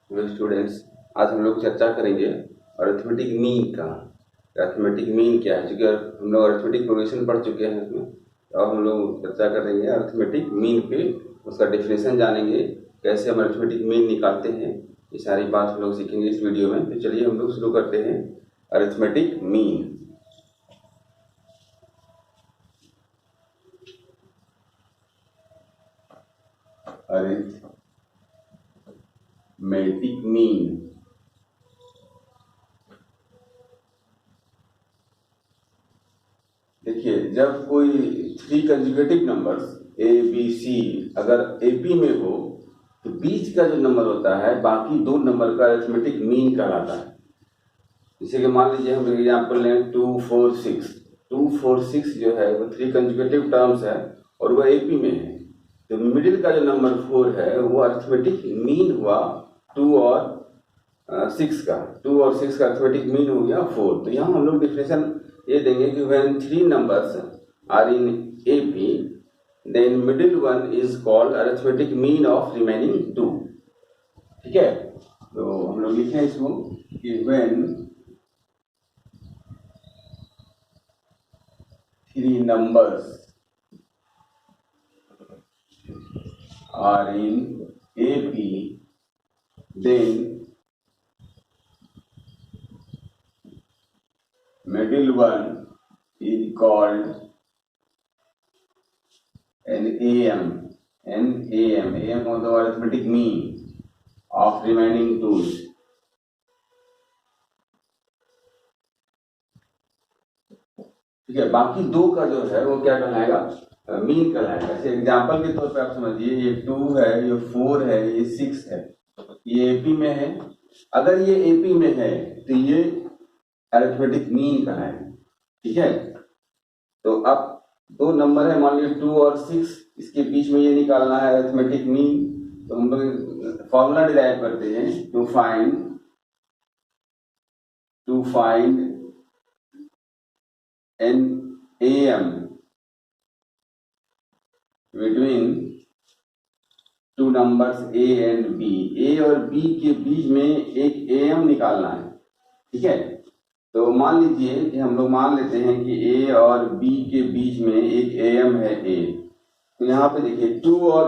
Hello students, आज हम लोग चर्चा करेंगे अरिथमेटिक मीन का। अरिथमेटिक मीन क्या है? क्योंकि हम लोग अरिथमेटिक प्रोग्रेशन पढ़ चुके हैं इसमें, और हम लोग चर्चा करेंगे अरिथमेटिक मीन पे। उसका डेफिनेशन जानेंगे, कैसे हम अरिथमेटिक मीन निकालते हैं। ये सारी बात हम लोग सीखेंगे इस वीडियो में। तो चलिए हम लोग शुरू करते हैं अरिथमेटिक मीन। अरिथमेटिक मीन देखिए, जब कोई 3 conjugative numbers A B C अगर एपी में हो तो बीच का जो नंबर होता है बाकी दो नंबर का अरिथमेटिक मीन कहलाता है। जैसे कि मान लीजिए हम एग्जाम्पल लें 246। 246 जो है वो 3 कंजुगेटिव टर्म्स है और वो एपी में है। तो मिडिल का जो नंबर 4 है वो अरिथमेटिक मीन हुआ 2 और 6 का। 2 और 6 का अरिथमेटिक मीन हो गया 4। तो यहाँ हम लोग डिफिनेशन ये देंगे कि when 3 numbers are in AP, then middle one is called arithmetic mean of remaining 2। ठीक है, तो हम लोग लिखें इसको कि when 3 numbers are in AP, then middle one is called an AM मतलब arithmetic mean of remaining 2s। ठीक है, बाकी दो का जो है वो क्या कहलाएगा? मीन कहलाएगा। जैसे एग्जाम्पल के तौर पे आप समझिए, ये 2 है, ये 4 है, ये 6 है, ये एपी में है। अगर ये एपी में है तो ये अरिथमेटिक मीन कहलाएगा। ठीक है, तो अब दो नंबर है, मान लीजिए 2 और 6, इसके बीच में ये निकालना है अरिथमेटिक मीन। तो हम लोग फॉर्मूला डिराइव करते हैं to find an AM between two numbers A and B। A और B के बीच में एक AM निकालना है। ठीक है, तो मान लीजिए कि हम लोग मान लेते हैं कि A और B के बीच में एक AM है A। तो यहाँ पे देखिए 2 और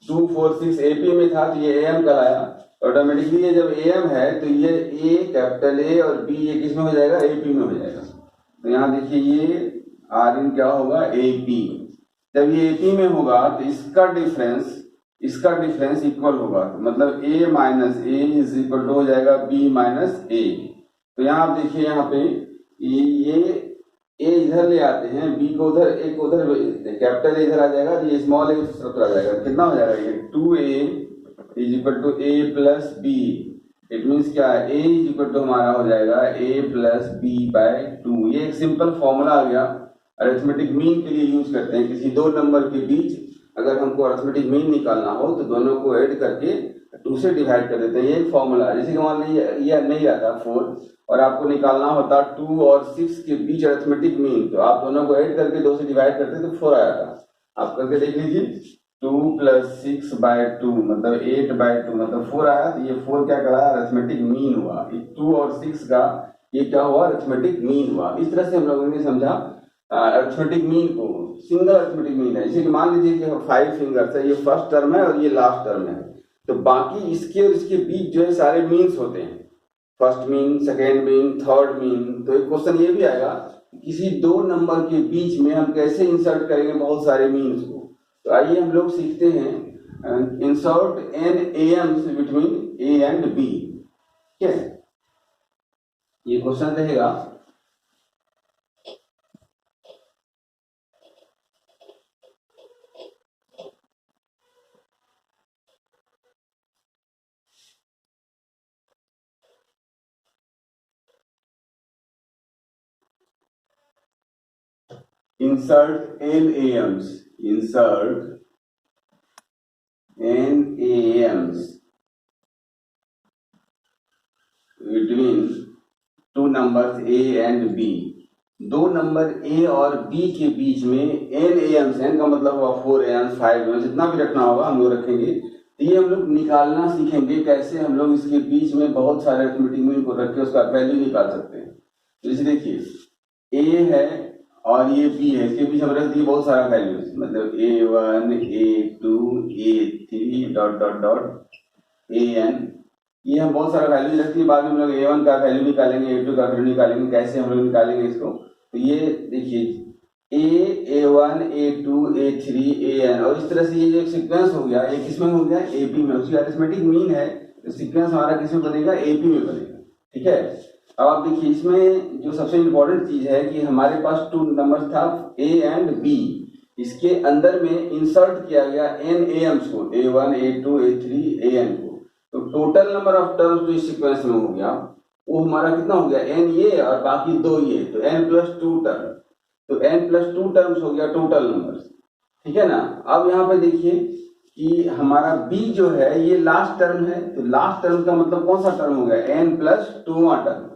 2 4 6 AP में था तो ये AM कहलाया। ऑटोमेटिकली ये जब AM है तो ये A कैपिटल A और B ये किस में हो जाएगा? AP में हो जाएगा। तो यहाँ देखिए ये आर इन क्या होगा? AP। जब ये AP में होगा तो इसका डिफरेंस इक्वल होगा, मतलब A minus A is equal to हो जाएगा B माइनस ए। तो यहाँ आप देखिए, यहाँ पे ये A इधर ले आते हैं, B को उधर, A को उधर, कैपिटल A इधर आ जाएगा, ये स्मॉल A उधर आ जाएगा। कितना हो जाएगा? ये 2A is equal to A plus B। It means क्या है? A इज इक्वल टू हमारा हो जाएगा A प्लस B बाय 2। ये एक सिंपल फॉर्मूला आ गया, अरिथमेटिक मीन के लिए यूज करते हैं। किसी दो नंबर के बीच अगर हमको अरिथमेटिक मीन निकालना हो तो दोनों को ऐड करके 2 से डिवाइड कर देते हैं। ये एक फॉर्मूला है। जैसे कि मान लीजिए ये नहीं आता 4 और आपको निकालना होता 2 और 6 के बीच अरिथमेटिक मीन, तो आप दोनों को ऐड करके 2 से डिवाइड करते तो 4 आया था। आप करके देख लीजिए, 2 प्लस 6 बाय 2 मतलब 8 बाय 2 मतलब 4 आया। तो ये 4 क्या कहलाया? अरिथमेटिक मीन हुआ। 2 और 6 का ये क्या हुआ? अरिथमेटिक मीन हुआ। इस तरह से हम लोगों ने समझा अरिथमेटिक मीन को। सिंगल अरिथमेटिक मीन है, जैसे कि मान लीजिए कि 5 फिंगर्स है, ये फर्स्ट टर्म है और ये लास्ट टर्म है, तो बाकी इसके और इसके बीच जो है सारे मीन्स होते हैं, first mean, second mean, third mean. तो एक क्वेश्चन ये भी आएगा, किसी दो नंबर के बीच में हम कैसे इंसर्ट करेंगे बहुत सारे मीन्स को। तो आइए हम लोग सीखते हैं insert n AMs between A and B। ठीक है, ये क्वेश्चन रहेगा। Insert n AMs between two numbers A and B। दो नंबर A और B के बीच में n AMs, n का मतलब हुआ 4 AMs 5 AMs जितना भी रखना होगा हम लोग रखेंगे। तो ये हम लोग निकालना सीखेंगे कैसे हम लोग इसके बीच में बहुत सारे अरिथमेटिक मीन को रख के उसका वैल्यू निकाल सकते हैं। जैसे देखिए ए है और ये बी है, इसके बीच हम रख दिए बहुत सारा वैल्यूज, मतलब A1 A2 A3 dot dot dot AN, ये हम बहुत सारा वैल्यू रख दिए। बाद में हम लोग A1 का वैल्यू निकालेंगे, A2 का वैल्यू निकालेंगे। कैसे हम लोग निकालेंगे इसको, तो ये देखिए A1 A2 A3 AN, और इस तरह से ये जो एक सीक्वेंस हो गया, ये किसमें हो गया, AP में। उसकी अरिथमेटिक मीन है, तो सीक्वेंस हमारा किसमें बनेगा, AP में बनेगा। ठीक है, अब आप देखिए इसमें जो सबसे इम्पोर्टेंट चीज है कि हमारे पास टू नंबर था A एंड B, इसके अंदर में इंसर्ट किया गया n AMs को, A1 A2 A3 AN को। तो टोटल नंबर ऑफ टर्म्स जो इस सीक्वेंस में हो गया वो हमारा कितना हो गया, n ये और बाकी 2 ये, तो n+2 टर्म, तो n+2 टर्म्स हो गया टोटल नंबर। ठीक है ना। अब यहाँ पे देखिए कि हमारा b जो है ये लास्ट टर्म है, तो लास्ट टर्म का मतलब कौन सा टर्म हो गया, n+2वां टर्म।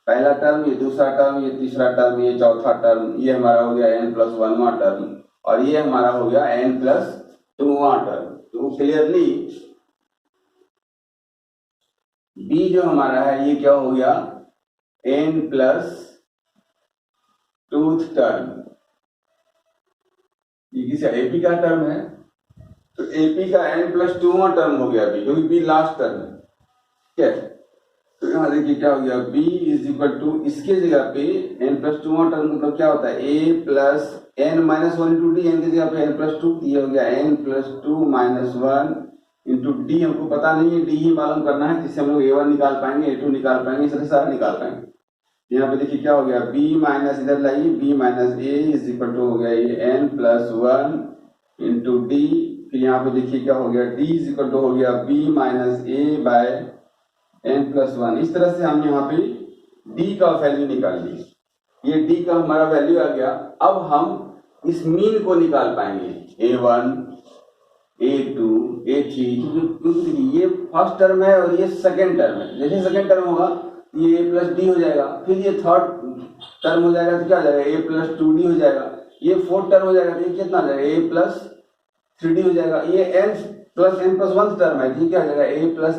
पहला टर्म, ये दूसरा टर्म, ये तीसरा टर्म, ये चौथा टर्म, ये हमारा हो गया n+1वां टर्म, और ये हमारा हो गया n+2वां टर्म। तो क्लियरली b जो हमारा है ये क्या हो गया, n+2th टर्म। ये किसी AP का टर्म है, तो AP का n+2वां टर्म हो गया b, क्योंकि b लास्ट टर्म है। ठीक है, तो यहाँ देखिए क्या हो गया, b इज इक्वल टू, इसके जगह पे n+2वां टर्म मतलब क्या होता है, a plus n-1 into D, n की जगह पे n+2, ये हो गया n+2 - 1 इंटू डी। हमको पता नहीं है, डी ही मालूम करना है, जिससे हम लोग A1 निकाल पाएंगे, A2 निकाल पाएंगे, इस तरह सारा निकाल पाएंगे। यहाँ पे देखिए क्या हो गया, b माइनस, इधर लाइए, b minus a is equal to हो गया ये n+1 इंटू डी। फिर यहाँ पे देखिए क्या हो गया, d इज इक्वल टू हो गया b minus a by n+1। इस तरह से हम यहाँ पे d का वैल्यू निकाल लिए, ये d का हमारा वैल्यू आ गया। अब हम इस मीन को निकाल पाएंगे, A1 A2 A3, क्योंकि ये फर्स्ट टर्म है और ये सेकेंड टर्म है। जैसे सेकेंड टर्म होगा ये a+d हो जाएगा, फिर ये थर्ड टर्म हो जाएगा तो क्या हो जाएगा, a+2d हो जाएगा। ये फोर्थ टर्म हो जाएगा तो ये कितना हो जाएगा, a+3d हो जाएगा। ये n+n+1 टर्म है, ठीक है,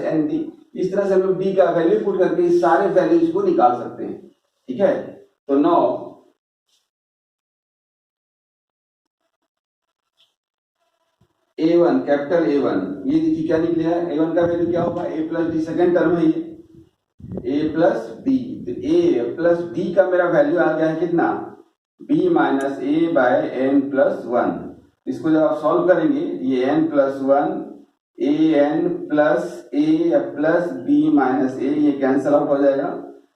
a+nd। इस तरह से हम लोग d का वैल्यू पुट करके इस सारे वैल्यूज को निकाल सकते हैं। ठीक है, तो नो A1, कैपिटल A1, ये देखिए क्या निकलेगा, A1 का वैल्यू क्या होगा, a+d, सेकेंड टर्म है ये, a+d। तो a+d का मेरा वैल्यू आ गया है कितना, b minus a by n+1। इसको जब आप सॉल्व करेंगे, ये n+1 an plus a plus b minus a, ये कैंसल आउट हो जाएगा,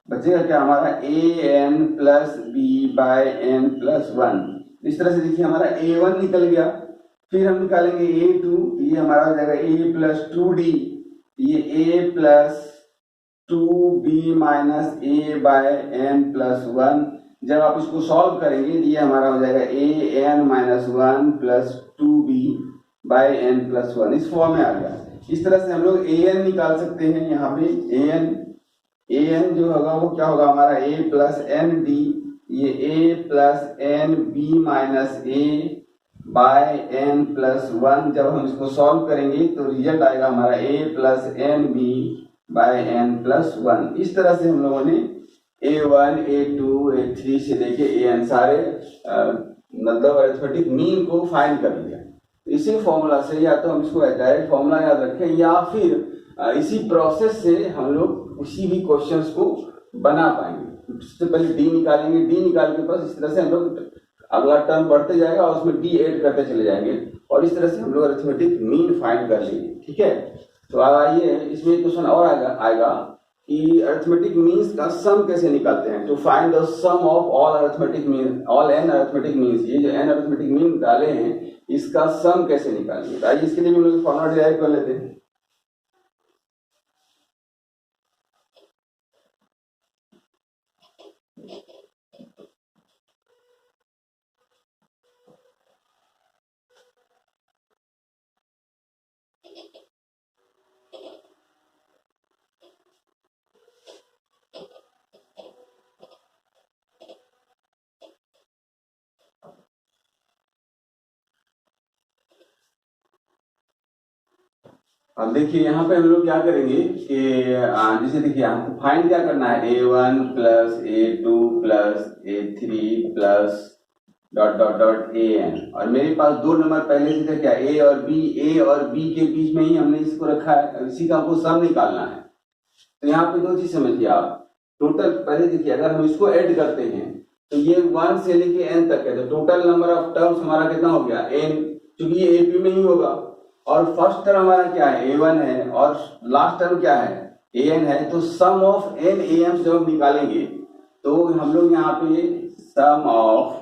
बचेगा क्या हमारा an plus b by n+1। इस तरह से देखिए हमारा A1 निकल गया। फिर हम निकालेंगे A2, ये हमारा हो जाएगा a+2d, ये a+2b minus a by n+1। जब आप इसको सॉल्व करेंगे ये हमारा हो जाएगा an-1 plus 2b bye n+1, इस फॉर्म में आ गया। इस तरह से हम लोग an निकाल सकते हैं। यहाँ पे an जो होगा वो क्या होगा हमारा a प्लस n d, ये a plus n b minus a by n+1। जब हम इसको सॉल्व करेंगे तो रिजल्ट आएगा हमारा a plus n b by n+1। इस तरह से हम लोगों ने A1 A2 A3 से लेके an सारे मतलब अरिथमेटिक मीन को फाइंड कर लिया। इसी फॉर्मूला से, या तो हम इसको डायरेक्ट फॉर्मूला याद रखें, या फिर इसी प्रोसेस से हम लोग किसी भी क्वेश्चंस को बना पाएंगे। सबसे पहले डी निकालेंगे, डी निकाल के पास इस तरह से हम लोग अगला टर्म बढ़ते जाएगा और उसमें डी ऐड करते चले जाएंगे, और इस तरह से हम लोग अरिथमेटिक मीन फाइंड कर लेंगे। ठीक है, तो आइए इसमें क्वेश्चन और आएगा कि अरिथमेटिक मीन्स का सम कैसे निकालते हैं। To find the sum of all arithmetic mean, all N arithmetic means, ये जो एन अरिथमेटिक मीन डाले हैं इसका सम कैसे निकालेंगे। तो आइए इसके लिए हम लोग फॉर्मूला डिराइव कर लेते हैं। अब देखिए यहाँ पे हम लोग क्या करेंगे कि जैसे देखिए हमको फाइंड क्या करना है, A1 plus A2 plus A3 plus dot dot dot AN, और मेरे पास दो नंबर पहले से थे क्या, A और B के बीच में ही हमने इसको रखा है, इसी का हमको सम निकालना है। तो यहाँ पे दो चीज समझिए आप, टोटल पहले देखिए अगर हम इसको ऐड करते हैं तो ये 1 से लेके n तक है, तो टोटल नंबर ऑफ टर्म्स हमारा कितना हो गया n, क्योंकि ये AP में ही होगा, और फर्स्ट टर्म हमारा क्या है A1 है, और लास्ट टर्म क्या है AN है, तो सम ऑफ n AMs जब हम निकालेंगे तो हम लोग यहाँ पे सम ऑफ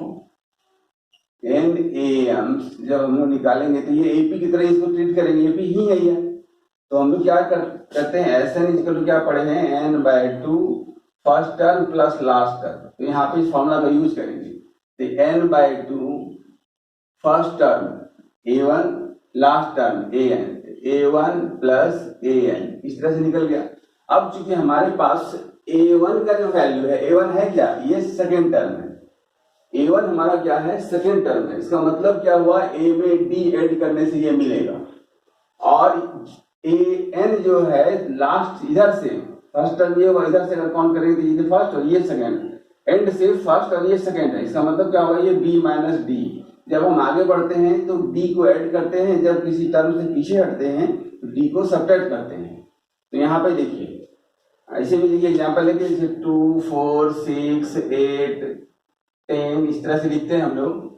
n AMs जब हम लोग निकालेंगे तो ये AP की तरह इसको ट्रीट करेंगे, AP ही है ये। तो हम लोग क्या करते हैं, SN इक्वल टू क्या पढ़े हैं, n/2 first term plus last term, तो यहाँ पे इस फॉर्मूला का यूज करेंगे, तो n/2 first term A1 last term AN, A1 plus AN, इस तरह से निकल गया। अब चूंकि हमारे पास A1 का जो वैल्यू है, A1 है क्या, ये सेकेंड टर्म है, A1 हमारा क्या है, सेकेंड टर्म है, इसका मतलब क्या हुआ, A में D ऐड करने से ये मिलेगा, और AN जो है लास्ट इधर से, फर्स्ट टर्म ये हुआ, इधर से अगर काउंट करेंगे तो ये फर्स्ट और ये सेकेंड, एंड से फर्स्ट और ये सेकेंड है, इसका मतलब क्या हुआ, ये B माइनस D। जब हम आगे बढ़ते हैं तो D को ऐड करते हैं, जब किसी टर्म से पीछे हटते हैं तो D को सब्ट्रैक्ट करते हैं। तो यहाँ पे देखिए ऐसे भी देखिए एग्जाम्पल है कि 2 4 6 8 10 इस तरह से लिखते हैं हम लोग।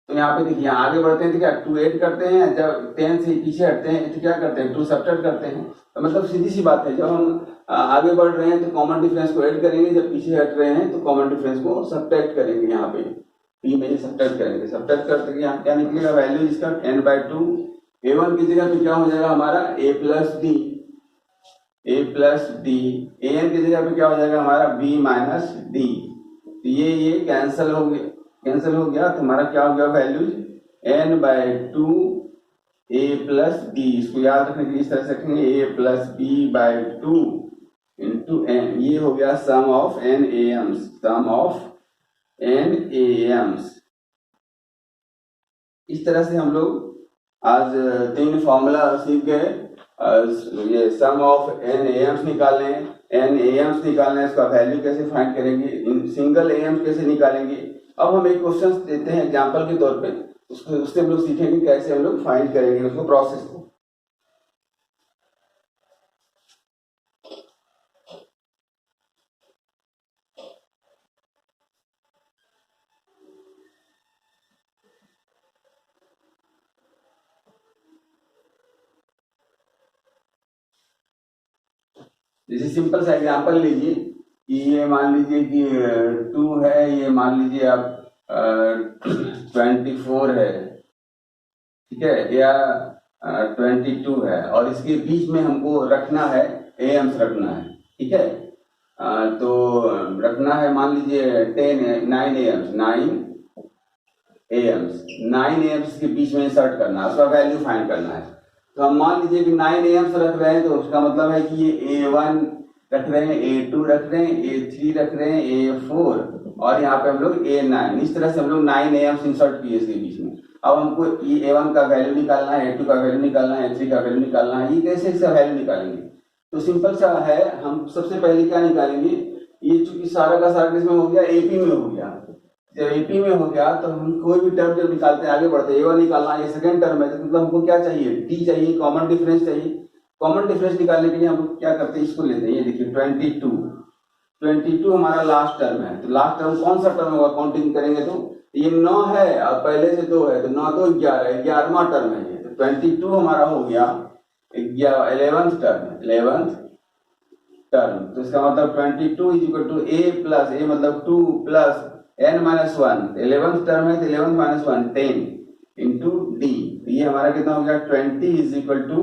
तो यहाँ पे देखिए आगे बढ़ते हैं तो क्या 2 ऐड करते हैं, जब 10 से पीछे हटते हैं तो क्या करते हैं 2 सब्ट्रैक्ट करते हैं। तो मतलब सीधी सी बात है, जब हम आगे बढ़ रहे हैं तो कॉमन डिफरेंस को ऐड करेंगे, जब पीछे हट रहे हैं तो कॉमन डिफरेंस को सब्ट्रैक्ट करेंगे। यहाँ पे P में सब्ट्रैक्ट करेंगे, सब्ट्रैक्ट करते यहाँ क्या निकलेगा वैल्यू इसका n/2, A1 की जगह पे क्या हो जाएगा हमारा A प्लस डी, AN की जगह पे क्या हो जाएगा हमारा B माइनस डी। तो ये कैंसिल हो गया, तो हमारा क्या हो गया values n/2 A plus D, इसको याद रखने के लिए इस तरह से रखेंगे A plus B/2 into n, ये हो गया सम ऑफ n AMs। इस तरह से हम लोग आज 3 फॉर्मूला सीख गए। ये सम ऑफ n AMs निकालने, इसका वैल्यू कैसे फाइंड करेंगे, सिंगल AMs कैसे निकालेंगे। अब हम एक क्वेश्चन देते हैं एग्जांपल के तौर पे, उससे हम लोग सीखेंगे कैसे हम लोग फाइंड करेंगे उसको, प्रोसेस को। जैसे सिंपल सा एग्जांपल लीजिए कि ये मान लीजिए कि 2 है, ये मान लीजिए आप 24 है, ठीक है, या 22 है, और इसके बीच में हमको रखना है AMs रखना है, ठीक है। तो रखना है मान लीजिए 9 AMs के बीच में इंसर्ट करना है, उसका वैल्यू फाइंड करना है। तो हम मान लीजिए कि 9 AMs रख रहे हैं, तो उसका मतलब है कि ये A1 रख रहे हैं, A2 रख रहे हैं, A3 रख रहे हैं, A4, और यहाँ पे हम लोग A9, इस तरह से हम लोग 9 AMs इंसर्ट किए इसके बीच में। अब हमको ये A1 का वैल्यू निकालना है, A2 का वैल्यू निकालना है, A3 का वैल्यू निकालना है। ये कैसे इसका वैल्यू निकालेंगे, तो सिंपल सा है, हम सबसे पहले क्या निकालेंगे, ये चूंकि सारा का सारा किसमें हो गया, AP में हो गया। जब AP में हो गया तो हम कोई भी टर्म जब निकालते हैं आगे बढ़ते हैं, A1 निकालना है, ये सेकंड टर्म है, तो मतलब हमको क्या चाहिए, D चाहिए, कॉमन डिफरेंस चाहिए। कॉमन डिफरेंस निकालने के लिए हम क्या करते हैं, इसको लेते हैं, ये देखिए 22 हमारा लास्ट टर्म है। तो लास्ट टर्म कौन सा टर्म होगा, काउंटिंग करेंगे तो ये 9 है, और पहले से 2 है, तो 9 2 11, 11वां टर्म है ये। तो 22 हमारा हो गया 11th टर्म। तो इसका मतलब 22 is equal to A plus A मतलब 2 प्लस n-1, 11th टर्म है तो 11 - 1 10 इंटू D। तो ये हमारा कितना हो गया 20 इज इक्वल टू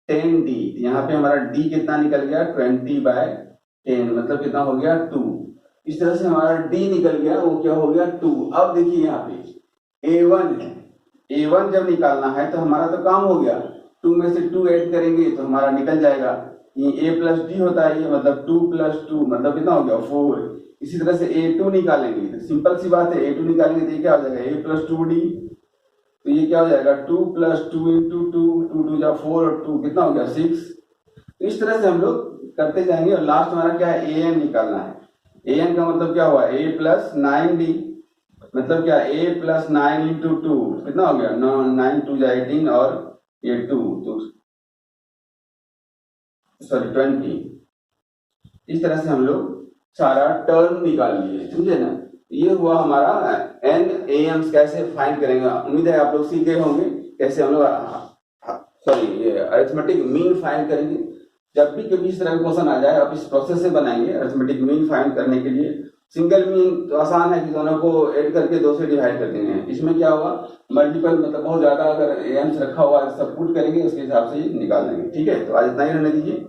10D। यहाँ पे हमारा D कितना निकल गया 20/10, मतलब कितना हो गया 2। इस तरह से हमारा D निकल गया, वो क्या हो गया 2। अब देखिए यहाँ पे A1 है, A1 जब निकालना है तो हमारा तो काम हो गया, 2 में से 2 ऐड करेंगे तो हमारा निकल जाएगा, ये A प्लस D होता है, ये मतलब 2 + 2 मतलब कितना हो गया 4। इसी तरह से A2 निकालेंगे तो सिंपल सी बात है, A2 निकालेंगे तो ये क्या हो जाएगा A + 2D। तो ये क्या हो जाएगा 2 + 2 × 2, 2 2 जा 4 और 2 कितना हो गया 6। तो इस तरह से हम लोग करते जाएंगे और लास्ट हमारा क्या है an निकालना है। an का मतलब क्या हुआ a + 9d, मतलब क्या a + 9 × 2 कितना हो गया 9 2 जा 18 और ये 2 तो सॉरी 20। इस तरह से हम लोग सारा टर्म निकाल लिए, समझे ना। ये हुआ हमारा n am's कैसे फाइंड करेंगे। उम्मीद है आप लोग सीख गए होंगे कैसे हम लोग सॉरी ये अरिथमेटिक मीन फाइंड करेंगे। जब भी कभी इस तरह का क्वेश्चन आ जाए आप इस प्रोसेस से बनाएंगे अरिथमेटिक मीन फाइंड करने के लिए। सिंगल मीन तो आसान है कि दोनों को ऐड करके 2 से डिवाइड कर देंगे। इसमें क्या होगा मल्टीपल मतलब बहुत ज्यादा अगर एम्स रखा हुआ सब पुट करेंगे उसके हिसाब से निकाल देंगे। ठीक है, तो आज इतना ही रहने दीजिए।